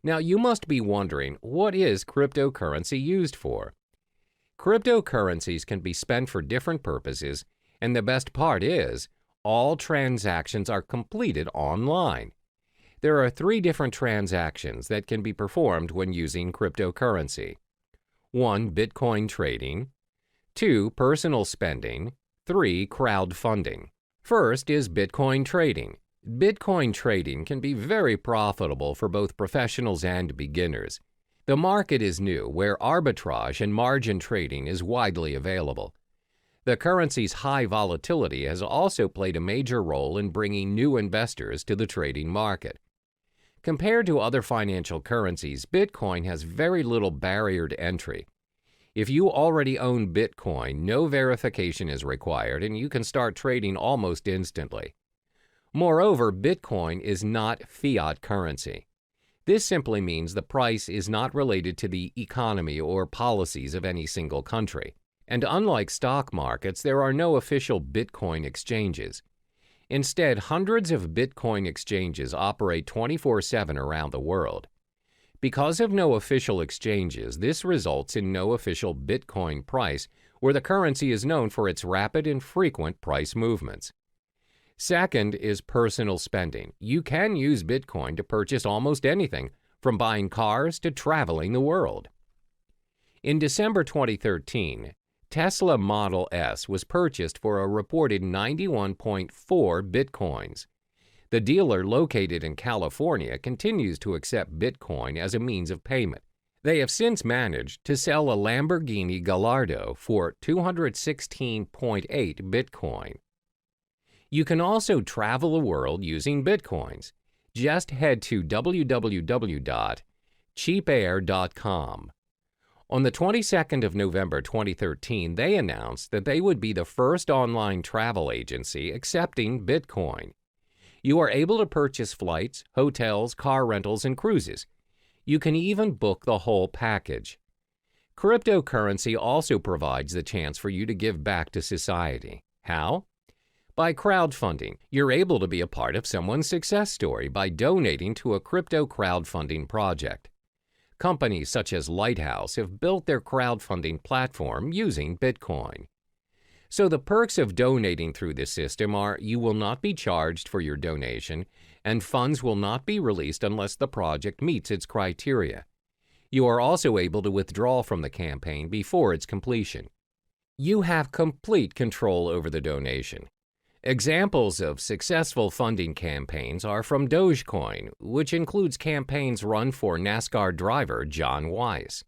Now, you must be wondering, what is cryptocurrency used for? Cryptocurrencies can be spent for different purposes, and the best part is, all transactions are completed online. There are 3 different transactions that can be performed when using cryptocurrency. 1. Bitcoin trading. 2. Personal spending. 3. Crowdfunding. First is Bitcoin trading. Bitcoin trading can be very profitable for both professionals and beginners. The market is new, where arbitrage and margin trading is widely available. The currency's high volatility has also played a major role in bringing new investors to the trading market. Compared to other financial currencies, Bitcoin has very little barrier to entry. If you already own Bitcoin, no verification is required and you can start trading almost instantly. Moreover, Bitcoin is not fiat currency. This simply means the price is not related to the economy or policies of any single country. And unlike stock markets, there are no official Bitcoin exchanges. Instead, hundreds of Bitcoin exchanges operate 24/7 around the world. Because of no official exchanges, this results in no official Bitcoin price, where the currency is known for its rapid and frequent price movements. Second is personal spending. You can use Bitcoin to purchase almost anything, from buying cars to traveling the world. In December 2013, Tesla Model S was purchased for a reported 91.4 Bitcoins. The dealer, located in California, continues to accept Bitcoin as a means of payment. They have since managed to sell a Lamborghini Gallardo for 216.8 Bitcoin. You can also travel the world using Bitcoins. Just head to www.cheapair.com. On the 22nd of November 2013, they announced that they would be the first online travel agency accepting Bitcoin. You are able to purchase flights, hotels, car rentals, and cruises. You can even book the whole package. Cryptocurrency also provides the chance for you to give back to society. How? By crowdfunding. You're able to be a part of someone's success story by donating to a crypto crowdfunding project. Companies such as Lighthouse have built their crowdfunding platform using Bitcoin. So the perks of donating through this system are you will not be charged for your donation, and funds will not be released unless the project meets its criteria. You are also able to withdraw from the campaign before its completion. You have complete control over the donation. Examples of successful funding campaigns are from Dogecoin, which includes campaigns run for NASCAR driver John Weiss.